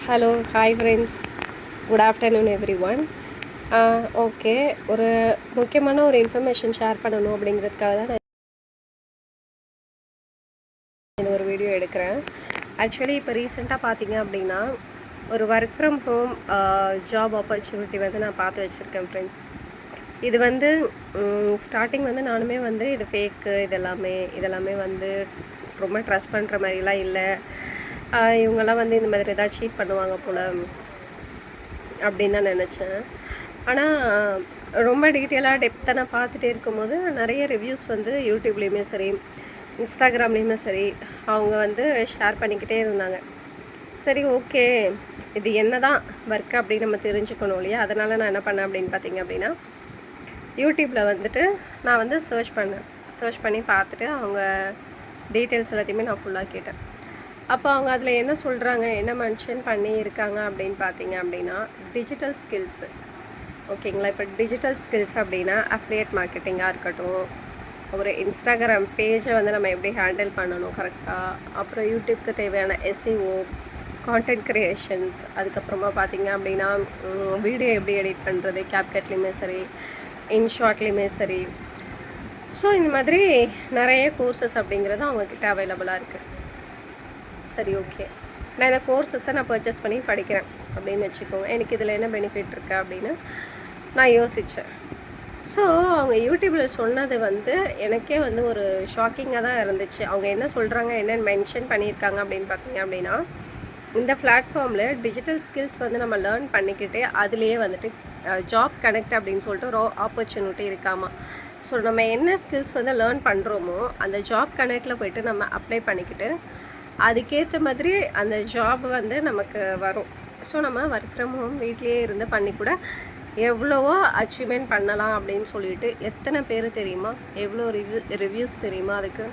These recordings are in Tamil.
Hello hi friends, good afternoon every one. Okay, ஒரு முக்கியமான ஒரு இன்ஃபர்மேஷன் ஷேர் பண்ணணும் அப்படிங்கிறதுக்காக தான் நான் ஒரு வீடியோ எடுக்கிறேன். ஆக்சுவலி இப்போ ரீசெண்டாக பார்த்தீங்க அப்படின்னா ஒரு work from home job opportunity வந்து நான் பார்த்து வச்சுருக்கேன் ஃப்ரெண்ட்ஸ். இது வந்து ஸ்டார்டிங் வந்து நானுமே வந்து இது ஃபேக்கு, இதெல்லாமே வந்து ரொம்ப ட்ரஸ்ட் பண்ணுற மாதிரிலாம் இல்லை. இவங்கெல்லாம் வந்து இந்த மாதிரி ஏதாவது சீட் பண்ணுவாங்க போல் அப்படின்னு தான் நினச்சேன். ஆனால் ரொம்ப டீட்டெயிலாக டெப்த்தாக நான் பார்த்துட்டே இருக்கும்போது நிறைய ரிவ்யூஸ் வந்து யூடியூப்லேயுமே சரி, இன்ஸ்டாகிராம்லேயுமே சரி அவங்க வந்து ஷேர் பண்ணிக்கிட்டே இருந்தாங்க. சரி, ஓகே, இது என்ன தான் ஒர்க் அப்படின்னு நம்ம தெரிஞ்சுக்கணும் இல்லையா? அதனால் நான் என்ன பண்ணேன் அப்படின்னு பார்த்தீங்க அப்படின்னா, யூடியூப்பில் வந்துட்டு நான் வந்து சர்ச் பண்ணி பார்த்துட்டு அவங்க டீட்டெயில்ஸ் எல்லாத்தையுமே நான் ஃபுல்லாக கேட்டேன். அப்போ அவங்க அதில் என்ன சொல்கிறாங்க, என்ன மென்ஷன் பண்ணியிருக்காங்க அப்படின்னு பார்த்தீங்க அப்படின்னா, டிஜிட்டல் ஸ்கில்ஸு. ஓகேங்களா? இப்போ டிஜிட்டல் ஸ்கில்ஸ் அப்படின்னா அஃபிலியேட் மார்க்கெட்டிங்காக இருக்கட்டும், ஒரு இன்ஸ்டாகிராம் பேஜை வந்து நம்ம எப்படி ஹேண்டில் பண்ணணும் கரெக்டாக, அப்புறம் யூடியூப்க்கு தேவையான எஸ்இஓ, கான்டென்ட் க்ரியேஷன்ஸ், அதுக்கப்புறமா பார்த்தீங்க அப்படின்னா வீடியோ எப்படி எடிட் பண்ணுறது கேப்கட்லேயுமே சரி, இன்ஷார்ட்லேயுமே சரி. ஸோ இந்த மாதிரி நிறைய கோர்சஸ் அப்படிங்கிறது அவங்கக்கிட்ட அவைலபிளாக இருக்குது. சரி, ஓகே, நான் இந்த கோர்ஸஸை நான் பர்ச்சேஸ் பண்ணி படிக்கிறேன் அப்படின்னு வச்சுக்கோங்க. எனக்கு இதில் என்ன பெனிஃபிட் இருக்குது அப்படின்னு நான் யோசித்தேன். ஸோ அவங்க யூடியூப்பில் சொன்னது வந்து எனக்கே வந்து ஒரு ஷாக்கிங்காக தான் இருந்துச்சு. அவங்க என்ன சொல்கிறாங்க, என்னென்னு மென்ஷன் பண்ணியிருக்காங்க அப்படின்னு பார்த்தீங்க அப்படின்னா, இந்த பிளாட்ஃபார்மில் டிஜிட்டல் ஸ்கில்ஸ் வந்து நம்ம லேர்ன் பண்ணிக்கிட்டே அதுலேயே வந்துட்டு ஜாப் கனெக்ட் அப்படின்னு சொல்லிட்டு ஒரு ஆப்பர்ச்சுனிட்டி இருக்காமா. ஸோ நம்ம என்ன ஸ்கில்ஸ் வந்து லேர்ன் பண்ணுறோமோ அந்த ஜாப் கனெக்டில் போய்ட்டு நம்ம அப்ளை பண்ணிக்கிட்டு அதுக்கேற்ற மாதிரி அந்த ஜாப் வந்து நமக்கு வரும். ஸோ நம்ம ஒர்க் ஃப்ரம் ஹோம் வீட்லேயே இருந்து பண்ணி கூட எவ்வளவோ அச்சீவ்மெண்ட் பண்ணலாம் அப்படின்னு சொல்லிட்டு எத்தனை பேர் தெரியுமா, எவ்வளோ ரிவ்யூஸ் தெரியுமா, அதுக்கு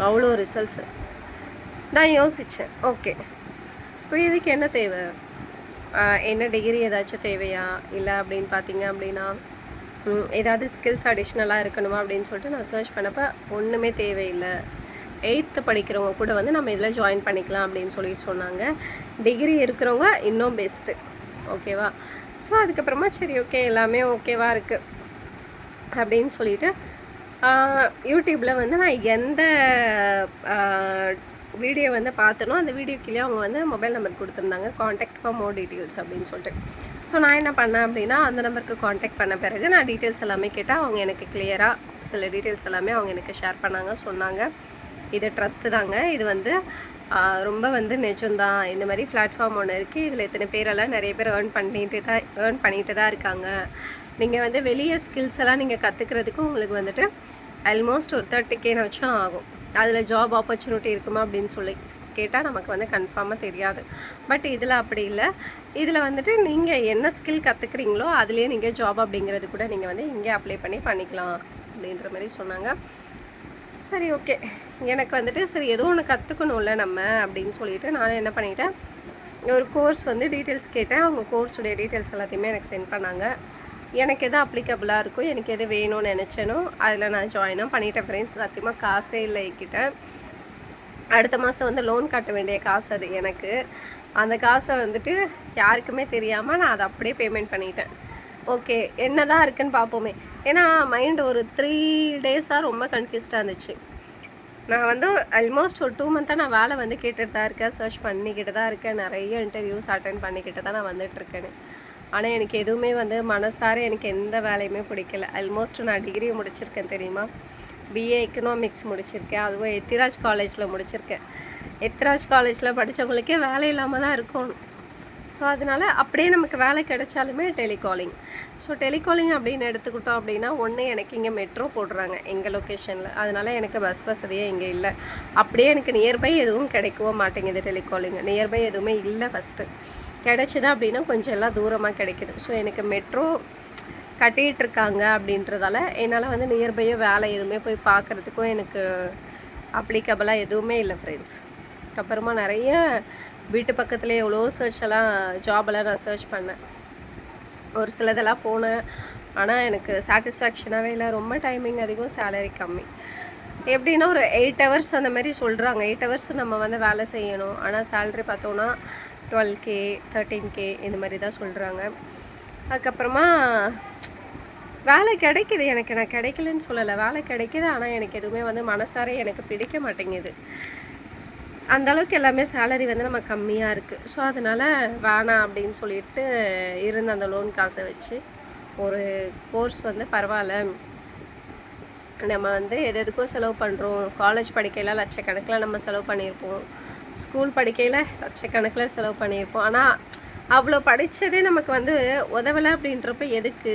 அவ்வளோ ரிசல்ட்ஸு. நான் யோசித்தேன், ஓகே, இப்போ இதுக்கு என்ன தேவை, என்ன டிகிரி ஏதாச்சும் தேவையா, இல்லை அப்படின்னு பார்த்தீங்க அப்படின்னா ஏதாவது ஸ்கில்ஸ் அடிஷ்னலாக இருக்கணுமா அப்படின்னு சொல்லிட்டு நான் சர்ச் பண்ணப்போ ஒன்றுமே தேவையில்லை. 8th படிக்கிறவங்க கூட வந்து நம்ம இதில் ஜாயின் பண்ணிக்கலாம் அப்படின்னு சொல்லி சொன்னாங்க. டிகிரி இருக்கிறவங்க இன்னும் பெஸ்ட்டு. ஓகேவா? ஸோ அதுக்கப்புறமா சரி, ஓகே, எல்லாமே ஓகேவாக இருக்குது அப்படின்னு சொல்லிட்டு யூடியூப்பில் வந்து நான் எந்த வீடியோ வந்து பார்த்தனோ அந்த வீடியோக்குள்ளே அவங்க வந்து மொபைல் நம்பர் கொடுத்துருந்தாங்க, காண்டாக்ட் ஃபார் மோர் டீட்டெயில்ஸ் அப்படின்னு சொல்லிட்டு. ஸோ நான் என்ன பண்ணேன் அப்படின்னா, அந்த நம்பருக்கு காண்டாக்ட் பண்ண பிறகு நான் டீட்டெயில்ஸ் எல்லாமே கேட்டால் அவங்க எனக்கு கிளியராக சில டீட்டெயில்ஸ் எல்லாமே அவங்க எனக்கு ஷேர் பண்ணாங்க, சொன்னாங்க. இது ட்ரஸ்ட்டு தாங்க, இது வந்து ரொம்ப வந்து நிஜம்தான். இந்த மாதிரி பிளாட்ஃபார்ம் ஒன்று இருக்குது, இதில் இத்தனை பேரெல்லாம் நிறைய பேர் ஏர்ன் பண்ணிட்டு தான் இருக்காங்க. நீங்கள் வந்து வெளியே ஸ்கில்ஸ் எல்லாம் நீங்கள் கற்றுக்கிறதுக்கு உங்களுக்கு வந்துட்டு ஆல்மோஸ்ட் ஒரு 30K வச்சும் ஆகும். அதில் ஜாப் ஆப்பர்ச்சுனிட்டி இருக்குமா அப்படின்னு சொல்லி கேட்டால் நமக்கு வந்து கன்ஃபார்மாக தெரியாது. பட் இதில் அப்படி இல்லை. இதில் வந்துட்டு நீங்கள் என்ன ஸ்கில் கற்றுக்குறீங்களோ அதுலேயே நீங்கள் ஜாப் அப்படிங்கிறது கூட நீங்கள் வந்து இங்கே அப்ளை பண்ணிக்கலாம் அப்படின்ற மாதிரி சொன்னாங்க. சரி, ஓகே, எனக்கு வந்துட்டு சரி ஏதோ ஒன்று கற்றுக்கணும்ல நம்ம அப்படின்னு சொல்லிட்டு நான் என்ன பண்ணிட்டேன், ஒரு கோர்ஸ் வந்து டீட்டெயில்ஸ் கேட்டேன். அவங்க கோர்ஸுடைய டீட்டெயில்ஸ் எல்லாத்தையுமே எனக்கு சென்ட் பண்ணாங்க. எனக்கு எது அப்ளிகபிளாக இருக்கோ, எனக்கு எது வேணும்னு நினச்சேனோ அதில் நான் ஜாயினும் பண்ணிட்டேன் ஃப்ரெண்ட்ஸ். சத்தியமாக காசே இல்லை என்கிட்ட. அடுத்த மாதம் வந்து லோன் கட்ட வேண்டிய காசு அது எனக்கு. அந்த காசை வந்துட்டு யாருக்குமே தெரியாமல் நான் அதை அப்படியே பேமெண்ட் பண்ணிட்டேன். ஓகே, என்ன தான் இருக்குன்னு பார்ப்போமே. ஏன்னா மைண்டு ஒரு 3 டேஸாக ரொம்ப கன்ஃபியூஸ்டாக இருந்துச்சு. நான் வந்து ஆல்மோஸ்ட் ஒரு 2 மந்த்தாக நான் வேலை வந்து கேட்டுட்டு தான் இருக்கேன், சர்ச் பண்ணிக்கிட்டு தான் இருக்கேன், நிறைய இன்டர்வியூஸ் அட்டென்ட் பண்ணிக்கிட்டு தான் நான் வந்துட்டுருக்கேன்னு. ஆனால் எனக்கு எதுவுமே வந்து மனசார எனக்கு எந்த வேலையுமே பிடிக்கல. ஆல்மோஸ்ட் நான் டிகிரி முடிச்சிருக்கேன் தெரியுமா, பிஏ எக்கனாமிக்ஸ் முடிச்சிருக்கேன், அதுவும் எத்திராஜ் காலேஜில் முடிச்சிருக்கேன். எத்திராஜ் காலேஜில் படித்தவங்களுக்கே வேலை இல்லாமல் தான் இருக்கும். ஸோ அதனால் அப்படியே நமக்கு வேலை கிடைச்சாலுமே டெலிகாலிங். ஸோ டெலிகாலிங் அப்படின்னு எடுத்துக்கிட்டோம் அப்படின்னா, ஒன்று எனக்கு இங்கே மெட்ரோ போடுறாங்க எங்கள் லொக்கேஷனில், அதனால் எனக்கு பஸ் வசதியே இங்கே இல்லை. அப்படியே எனக்கு நியர்பை எதுவும் கிடைக்கவும் மாட்டேங்குது. டெலிகாலிங் நியர்பை எதுவுமே இல்லை. ஃபஸ்ட்டு கிடைச்சிது அப்படின்னா கொஞ்சம் எல்லாம் தூரமாக கிடைக்கிது. ஸோ எனக்கு மெட்ரோ கட்டிகிட்ருக்காங்க அப்படின்றதால என்னால் வந்து நியர்பையோ வேலை எதுவுமே போய் பார்க்குறதுக்கும் எனக்கு அப்ளிகபிளாக எதுவுமே இல்லை ஃப்ரெண்ட்ஸ். அப்புறமா நிறைய வீட்டு பக்கத்துலேயே எவ்வளோ ஜாபெல்லாம் நான் சர்ச் பண்ணேன். ஒரு சிலதெல்லாம் போனேன், ஆனால் எனக்கு சாட்டிஸ்ஃபேக்ஷனாகவே இல்லை. ரொம்ப டைமிங் அதிகம், சேலரி கம்மி. எப்படின்னா ஒரு 8 ஹவர்ஸ் அந்த மாதிரி சொல்கிறாங்க. 8 ஹவர்ஸ் நம்ம வந்து வேலை செய்யணும். ஆனால் சேலரி பார்த்தோன்னா 12K 13K இந்த மாதிரி தான் சொல்கிறாங்க. அதுக்கப்புறமா வேலை கிடைக்குது எனக்கு, நான் கிடைக்கலன்னு சொல்லலை, வேலை கிடைக்கிது. ஆனால் எனக்கு எதுவுமே வந்து மனசார எனக்கு பிடிக்க மாட்டேங்குது. அந்தளவுக்கு எல்லாமே சேலரி வந்து நம்ம கம்மியாக இருக்குது. ஸோ அதனால் வேணாம் அப்படின்னு சொல்லிட்டு இருந்த அந்த லோன் காசை வச்சு ஒரு கோர்ஸ் வந்து பரவாயில்ல, நம்ம வந்து எதுக்கோ செலவு பண்ணுறோம். காலேஜ் படிக்கையில் லட்சக்கணக்கில் நம்ம செலவு பண்ணியிருப்போம், ஸ்கூல் படிக்கையில் லட்சக்கணக்கில் செலவு பண்ணியிருப்போம். ஆனால் அவ்வளோ படித்ததே நமக்கு வந்து உதவலை அப்படின்றப்ப எதுக்கு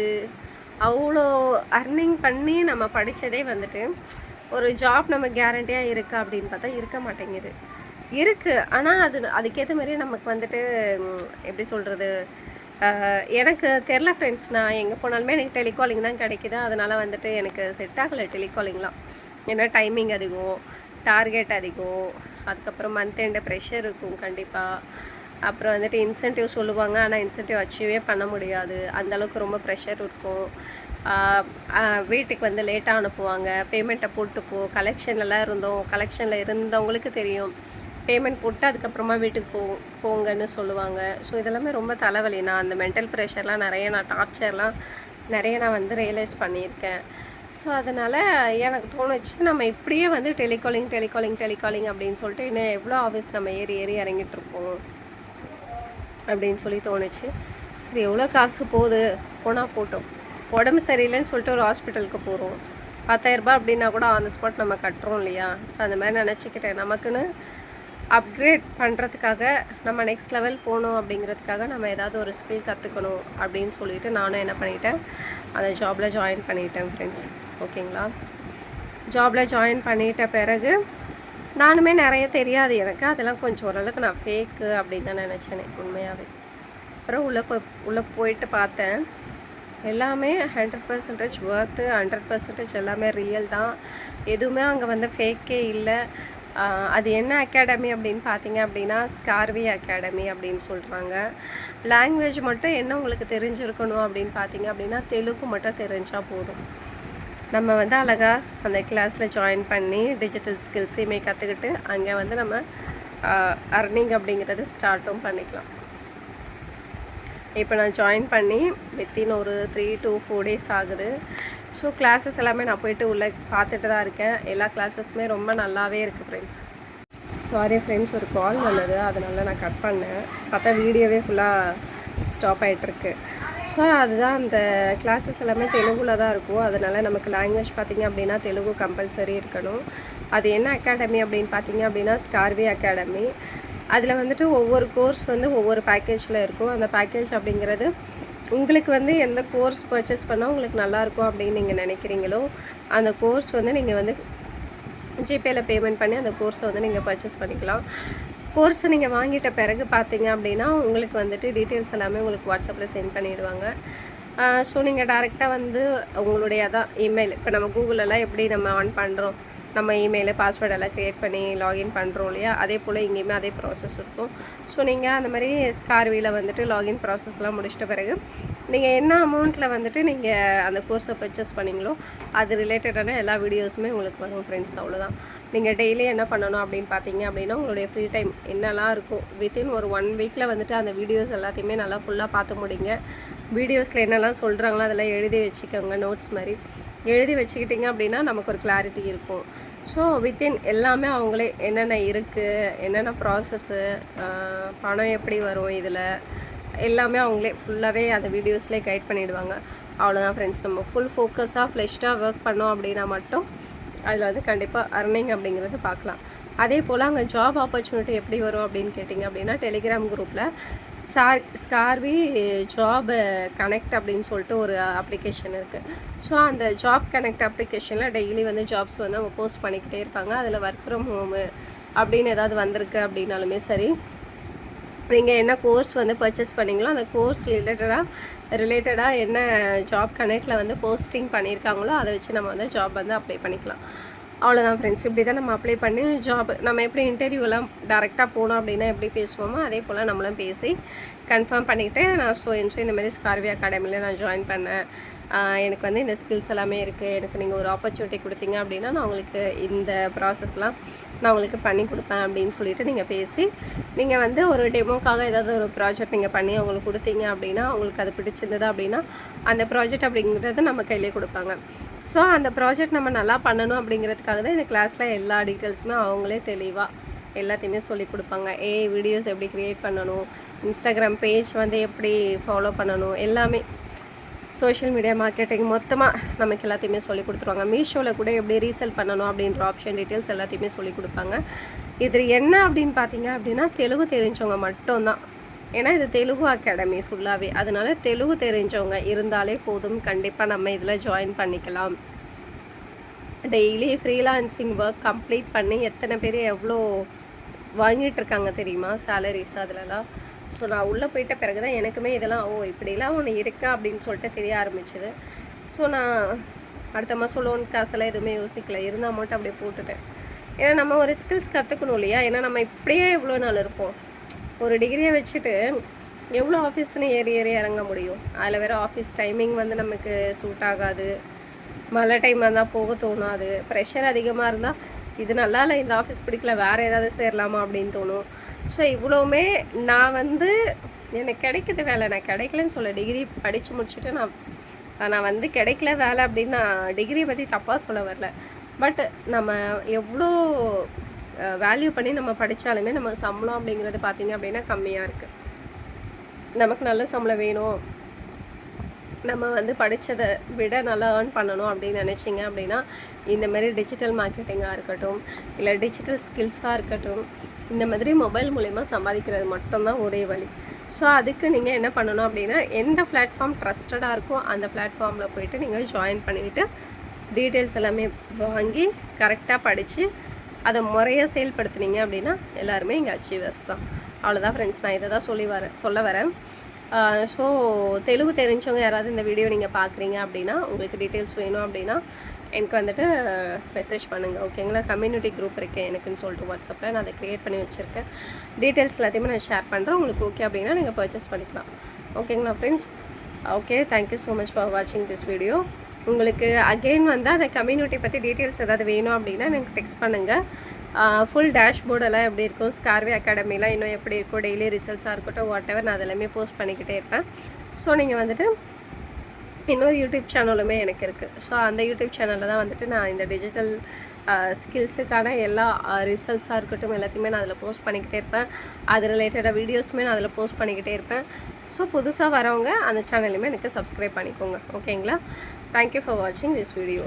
அவ்வளோ அர்னிங் பண்ணி நம்ம படித்ததே வந்துட்டு ஒரு ஜாப் நம்ம கேரண்டியாக இருக்கா அப்படின்னு பார்த்தா இருக்க மாட்டேங்குது. இருக்குது, ஆனால் அதுக்கேற்ற மாதிரி நமக்கு வந்துட்டு எப்படி சொல்கிறது, எனக்கு தெரில ஃப்ரெண்ட்ஸ். நான் எங்கே போனாலுமே எனக்கு டெலிகாலிங் தான் கிடைக்குது. அதனால் வந்துட்டு எனக்கு செட் ஆகலை டெலிகாலிங்லாம். ஏன்னா டைமிங் அதிகம், டார்கெட் அதிகம், அதுக்கப்புறம் மந்த் எண்டு ப்ரெஷர் இருக்கும் கண்டிப்பாக. அப்புறம் வந்துட்டு இன்சென்டிவ் சொல்லுவாங்க, ஆனால் இன்சென்டிவ் அச்சீவே பண்ண முடியாது, அந்தளவுக்கு ரொம்ப ப்ரெஷர் இருக்கும். வீட்டுக்கு வந்து லேட்டாக அனுப்புவாங்க, பேமெண்ட்டை போட்டுப்போ. கலெக்ஷன்லாம் இருந்தோம், கலெக்ஷனில் இருந்தவங்களுக்கு தெரியும், பேமெண்ட் போட்டு அதுக்கப்புறமா வீட்டுக்கு போங்கன்னு சொல்லுவாங்க. ஸோ இதெல்லாமே ரொம்ப தலைவலி. நான் அந்த மென்டல் ப்ரெஷர்லாம் நான் டார்ச்சர்லாம் நான் வந்து ரியலைஸ் பண்ணியிருக்கேன். ஸோ அதனால் எனக்கு தோணுச்சு, நம்ம இப்படியே வந்து டெலிகாலிங் அப்படின்னு சொல்லிட்டு இன்னும் எவ்வளோ ஆஃபீஸ் நம்ம ஏறி இறங்கிட்டுருப்போம் அப்படின்னு சொல்லி தோணுச்சு. சரி, எவ்வளோ காசு போனால் போட்டோம். உடம்பு சரியில்லைன்னு சொல்லிட்டு ஒரு ஹாஸ்பிட்டலுக்கு போகிறோம், 10,000 ரூபாய் அப்படின்னா கூட ஆன் த ஸ்பாட் நம்ம கட்டுறோம் இல்லையா? ஸோ அந்த மாதிரி நினச்சிக்கிட்டேன், நமக்குன்னு அப்கிரேட் பண்ணுறதுக்காக, நம்ம நெக்ஸ்ட் லெவல் போகணும் அப்படிங்கிறதுக்காக நம்ம ஏதாவது ஒரு ஸ்கில் கற்றுக்கணும் அப்படின்னு சொல்லிட்டு நானும் என்ன பண்ணிட்டேன், அந்த ஜாபில் ஜாயின் பண்ணிட்டேன் ஃப்ரெண்ட்ஸ். ஓகேங்களா? ஜாபில் ஜாயின் பண்ணிட்ட பிறகு நானுமே நிறைய தெரியாது எனக்கு, அதெல்லாம் கொஞ்சம் ஓரளவுக்கு நான் ஃபேக்கு அப்படின்னு தான் நினச்சேனே உண்மையாகவே. அப்புறம் உள்ளே போயிட்டு பார்த்தேன், எல்லாமே 100% ஒர்த்து, 100% எல்லாமே ரியல் தான். எதுவுமே அங்கே வந்து ஃபேக்கே இல்லை. அது என்ன அகாடமி அப்படின்னு பார்த்தீங்க அப்படின்னா ஸ்கார்வி அகாடமி அப்படின்னு சொல்கிறாங்க. லாங்குவேஜ் மட்டும் என்ன உங்களுக்கு தெரிஞ்சிருக்கணும் அப்படின்னு பார்த்தீங்க அப்படின்னா தெலுங்கு மட்டும் தெரிஞ்சால் போதும். நம்ம வந்து அழகாக அந்த கிளாஸில் ஜாயின் பண்ணி டிஜிட்டல் ஸ்கில்ஸையுமே கற்றுக்கிட்டு அங்கே வந்து நம்ம அர்னிங் அப்படிங்கிறது ஸ்டார்ட்டும் பண்ணிக்கலாம். இப்போ நான் ஜாயின் பண்ணி வித்தின் ஒரு 3 to 4 days ஆகுது. ஸோ கிளாஸஸ் எல்லாமே நான் போயிட்டு உள்ளே பார்த்துட்டு தான் இருக்கேன். எல்லா கிளாஸஸுமே ரொம்ப நல்லாவே இருக்குது ஃப்ரெண்ட்ஸ். சாரி ஃப்ரெண்ட்ஸ், ஒரு கால் வந்தது, அதனால நான் கட் பண்ணேன். பார்த்தா வீடியோவே ஃபுல்லாக ஸ்டாப் ஆகிட்டுருக்கு. ஸோ அதுதான், அந்த கிளாஸஸ் எல்லாமே தெலுங்கில் தான் இருக்கும். அதனால் நமக்கு லாங்குவேஜ் பார்த்திங்க அப்படின்னா தெலுங்கு கம்பல்சரி இருக்கணும். அது என்ன அகாடமி அப்படின்னு பார்த்தீங்க அப்படின்னா ஸ்கார்வி அகாடமி. அதில் வந்துட்டு ஒவ்வொரு கோர்ஸ் வந்து ஒவ்வொரு பேக்கேஜில் இருக்கும். அந்த பேக்கேஜ் அப்படிங்கிறது உங்களுக்கு வந்து எந்த கோர்ஸ் பர்ச்சேஸ் பண்ணால் உங்களுக்கு நல்லாயிருக்கும் அப்படின்னு நீங்கள் நினைக்கிறீங்களோ அந்த கோர்ஸ் வந்து நீங்கள் வந்து ஜிபேயில் பேமெண்ட் பண்ணி அந்த கோர்ஸை வந்து நீங்கள் பர்ச்சேஸ் பண்ணிக்கலாம். கோர்ஸை நீங்கள் வாங்கிட்ட பிறகு பார்த்தீங்க அப்படின்னா உங்களுக்கு வந்துட்டு டீட்டெயில்ஸ் எல்லாமே உங்களுக்கு வாட்ஸ்அப்பில் சென்ட் பண்ணிடுவாங்க. ஸோ நீங்கள் டேரெக்டாக வந்து உங்களுடைய அதான் இமெயில், இப்போ நம்ம கூகுளெல்லாம் எப்படி நம்ம ஆன் பண்ணுறோம், நம்ம இமெயிலு பாஸ்வேர்டெல்லாம் க்ரியேட் பண்ணி லாகின் பண்ணுறோம் இல்லையா, அதே போல் இங்கேயுமே அதே ப்ராசஸ் இருக்கும். ஸோ நீங்கள் அந்த மாதிரி ஸ்கார்வியில் வந்துட்டு லாகின் ப்ராசஸ்லாம் முடிச்சிட்ட பிறகு நீங்கள் என்ன அமௌண்ட்டில் வந்துட்டு நீங்கள் அந்த கோர்ஸை பர்ச்சேஸ் பண்ணிங்களோ அது ரிலேட்டடான எல்லா வீடியோஸுமே உங்களுக்கு வரும் ஃப்ரெண்ட்ஸ். அவ்வளோதான். நீங்கள் டெய்லி என்ன பண்ணணும் அப்படின்னு பார்த்தீங்க அப்படின்னா உங்களுடைய ஃப்ரீ டைம் என்னெல்லாம் இருக்கும் வித்தின் ஒரு 1 வீக்கில் வந்துட்டு அந்த வீடியோஸ் எல்லாத்தையுமே நல்லா ஃபுல்லாக பார்த்து முடிங்க. வீடியோஸில் என்னெல்லாம் சொல்கிறாங்களோ அதெல்லாம் எழுதி வச்சுக்கோங்க, நோட்ஸ் மாதிரி எழுதி வச்சுக்கிட்டிங்க அப்படின்னா நமக்கு ஒரு கிளாரிட்டி இருக்கும். ஸோ வித்தின் எல்லாமே அவங்களே என்னென்ன இருக்குது, என்னென்ன ப்ராசஸ்ஸு, பணம் எப்படி வரும், இதில் எல்லாமே அவங்களே ஃபுல்லாகவே அந்த வீடியோஸ்லேயே கைட் பண்ணிவிடுவாங்க. அவ்வளோதான் ஃப்ரெண்ட்ஸ். நம்ம ஃபுல் ஃபோக்கஸாக ஃப்ளெஷ்டாக ஒர்க் பண்ணோம் அப்படின்னா மட்டும் அதில் வந்து கண்டிப்பாக அர்னிங் அப்படிங்கிறது பார்க்கலாம். அதே போல் அங்கே ஜாப் ஆப்பர்ச்சுனிட்டி எப்படி வரும் அப்படின்னு கேட்டிங்க அப்படின்னா டெலிகிராம் குரூப்பில் ஸ்கார்வி ஜாப் கனெக்ட் அப்படின்னு சொல்லிட்டு ஒரு அப்ளிகேஷன் இருக்குது. ஸோ அந்த ஜாப் கனெக்ட் அப்ளிகேஷனில் டெய்லி வந்து ஜாப்ஸ் வந்து அவங்க போஸ்ட் பண்ணிக்கிட்டே இருப்பாங்க. அதில் ஒர்க் ஃப்ரம் ஹோமு அப்படின்னு ஏதாவது வந்திருக்கு அப்படின்னாலுமே சரி, நீங்கள் என்ன கோர்ஸ் வந்து பர்ச்சேஸ் பண்ணிங்களோ அந்த கோர்ஸ் ரிலேட்டடாக என்ன ஜாப் கனெக்டில் வந்து போஸ்டிங் பண்ணியிருக்காங்களோ அதை வச்சு நம்ம வந்து ஜாப் வந்து அப்ளை பண்ணிக்கலாம். அவ்வளோதான் ஃப்ரெண்ட்ஸ். இப்படி தான் நம்ம அப்ளை பண்ணி ஜாப் நம்ம எப்படி இன்டர்வியூலாம் டேரெக்டாக போனோம் அப்படின்னா எப்படி பேசுவோமோ அதே போல் நம்மளும் பேசி கன்ஃபார்ம் பண்ணிக்கிட்டு நான் இந்த மாதிரி ஸ்கார்வி அகாடமியில் நான் ஜாயின் பண்ணேன், எனக்கு வந்து இந்த ஸ்கில்ஸ் எல்லாமே இருக்குது, எனக்கு நீங்கள் ஒரு ஆப்பர்ச்சுனிட்டி கொடுத்தீங்க அப்படின்னா நான் உங்களுக்கு இந்த ப்ராசஸ்லாம் நான் உங்களுக்கு பண்ணி கொடுப்பேன் அப்படின்னு சொல்லிட்டு நீங்கள் பேசி நீங்கள் வந்து ஒரு டெமோக்காக ஏதாவது ஒரு ப்ராஜெக்ட் நீங்கள் பண்ணி அவங்களுக்கு கொடுத்தீங்க அப்படின்னா அவங்களுக்கு அது பிடிச்சிருந்தது அப்படின்னா அந்த ப்ராஜெக்ட் அப்படிங்கிறது நம்ம கையிலே கொடுப்பாங்க. ஸோ அந்த ப்ராஜெக்ட் நம்ம நல்லா பண்ணணும் அப்படிங்கிறதுக்காக தான் இந்த கிளாஸில் எல்லா டீட்டெயில்ஸுமே அவங்களே தெளிவாக எல்லாத்தையுமே சொல்லி கொடுப்பாங்க. வீடியோஸ் எப்படி க்ரியேட் பண்ணணும், இன்ஸ்டாகிராம் பேஜ் வந்து எப்படி ஃபாலோ பண்ணணும், எல்லாமே சோஷியல் மீடியா மார்க்கெட்டிங் மொத்தமாக நமக்கு எல்லாத்தையுமே சொல்லி கொடுத்துருவாங்க. மீஷோவில் கூட எப்படி ரீசேல் பண்ணணும் அப்படின்ற ஆப்ஷன் டீட்டெயில்ஸ் எல்லாத்தையுமே சொல்லி கொடுப்பாங்க. இது என்ன அப்படின்னு பார்த்தீங்க அப்படின்னா தெலுங்கு தெரிஞ்சவங்க மட்டும்தான். ஏன்னா இது தெலுங்கு அகாடமி ஃபுல்லாகவே, அதனால தெலுங்கு தெரிஞ்சவங்க இருந்தாலே போதும், கண்டிப்பாக நம்ம இதில் ஜாயின் பண்ணிக்கலாம். டெய்லி ஃப்ரீலான்சிங் ஒர்க் கம்ப்ளீட் பண்ணி எத்தனை பேர் எவ்வளோ வாங்கிட்டு இருக்காங்க தெரியுமா சேலரிஸ் அதிலலாம். ஸோ நான் உள்ளே போயிட்ட பிறகு தான் எனக்குமே இதெல்லாம் இப்படிலாம் ஒன்று இருக்கா அப்படின்னு சொல்லிட்டு தெரிய ஆரம்பிச்சிது. ஸோ நான் அடுத்த மாதம் லோன் காசெல்லாம் எதுவுமே யோசிக்கல, இருந்தால் மட்டும் அப்படியே போட்டுட்டேன். ஏன்னா நம்ம ஒரு ஸ்கில்ஸ் கற்றுக்கணும் இல்லையா. ஏன்னா நம்ம இப்படியே எவ்வளோ நாள் இருப்போம், ஒரு டிகிரியை வச்சுட்டு எவ்வளோ ஆஃபீஸ்னு ஏறி ஏறி இறங்க முடியும். அதில் வேறு ஆஃபீஸ் டைமிங் வந்து நமக்கு சூட் ஆகாது, மழை டைம் இருந்தால் போக தோணாது, ப்ரெஷர் அதிகமாக இருந்தால் இது நல்லா இல்லை, இந்த ஆஃபீஸ் பிடிக்கல, வேறு ஏதாவது சேரலாமா அப்படின்னு தோணும். ஸோ இவ்வளோவுமே நான் வந்து எனக்கு கிடைக்கிது வேலை, நான் கிடைக்கலன்னு சொல்ல, டிகிரி படித்து முடிச்சுட்டு நான் வந்து கிடைக்கல வேலை அப்படின்னு நான் டிகிரியை பற்றி தப்பாக சொல்ல வரல. பட் நம்ம எவ்வளோ வேல்யூ பண்ணி நம்ம படித்தாலுமே நமக்கு சம்பளம் அப்படிங்கிறது பார்த்திங்க அப்படின்னா கம்மியாக இருக்குது. நமக்கு நல்ல சம்பளம் வேணும், நம்ம வந்து படித்ததை விட நல்லா ஏர்ன் பண்ணணும் அப்படின்னு நினச்சிங்க அப்படின்னா இந்த மாதிரி டிஜிட்டல் மார்க்கெட்டிங்காக இருக்கட்டும், இல்லை டிஜிட்டல் ஸ்கில்ஸாக இருக்கட்டும், இந்த மாதிரி மொபைல் மூலிமா சம்பாதிக்கிறது மட்டும்தான் ஒரே வழி. ஸோ அதுக்கு நீங்கள் என்ன பண்ணணும் அப்படின்னா எந்த பிளாட்ஃபார்ம் ட்ரஸ்டடாக இருக்கோ அந்த பிளாட்ஃபார்மில் போய்ட்டு நீங்கள் ஜாயின் பண்ணிவிட்டு டீட்டெயில்ஸ் எல்லாமே வாங்கி கரெக்டாக படித்து அதை முறையாக செயல்படுத்துனீங்க அப்படின்னா எல்லாருமே இங்கே அச்சீவர்ஸ் தான். அவ்வளோதான் ஃப்ரெண்ட்ஸ், நான் இதை தான் சொல்ல வரேன். ஸோ தெலுங்கு தெரிஞ்சவங்க யாராவது இந்த வீடியோ நீங்கள் பார்க்குறீங்க அப்படின்னா உங்களுக்கு டீட்டெயில்ஸ் வேணும் அப்படின்னா எனக்கு வந்துட்டு மெசேஜ் பண்ணுங்கள், ஓகேங்களா. கம்யூனிட்டி குரூப் இருக்கேன் எனக்குன்னு சொல்லிட்டு வாட்ஸ்அப்பில் நான் அதை க்ரியேட் பண்ணி வச்சுருக்கேன். டீட்டெயில்ஸ் எல்லாத்தையுமே நான் ஷேர் பண்ணுறேன். உங்களுக்கு ஓகே அப்படின்னா நீங்கள் பர்ச்சேஸ் பண்ணிக்கலாம், ஓகேங்களா friends. Okay, thank you so much for வாட்சிங் திஸ் வீடியோ. உங்களுக்கு அகெயின் வந்து அந்த கம்யூனிட்டி பற்றி டீட்டெயில்ஸ் ஏதாவது வேணும் அப்படின்னா எனக்கு டெக்ஸ்ட் பண்ணுங்கள். ஃபுல் டேஷ்போர்டெல்லாம் எப்படி இருக்கும், ஸ்கார்வே அகாடமிலாம் இன்னும் எப்படி இருக்கும், டெய்லி ரிசல்ட்ஸாக இருக்கட்டும், வாட் எவர் நான் அதெல்லாமே போஸ்ட் பண்ணிக்கிட்டே இருப்பேன். ஸோ நீங்கள் வந்துட்டு இன்னொரு யூடியூப் சேனலுமே எனக்கு இருக்குது. ஸோ அந்த யூடியூப் சேனலில் தான் வந்துட்டு நான் இந்த டிஜிட்டல் ஸ்கில்ஸுக்கான எல்லா ரிசல்ட்ஸாக இருக்கட்டும் எல்லாத்தையுமே நான் அதில் போஸ்ட் பண்ணிக்கிட்டே இருப்பேன். அது ரிலேட்டடாக வீடியோஸுமே நான் அதில் போஸ்ட் பண்ணிக்கிட்டே இருப்பேன். ஸோ புதுசாக வரவங்க அந்த சேனலையுமே எனக்கு சப்ஸ்கிரைப் பண்ணிக்கோங்க, ஓகேங்களா. தேங்க்யூ ஃபார் வாட்சிங் திஸ் வீடியோ.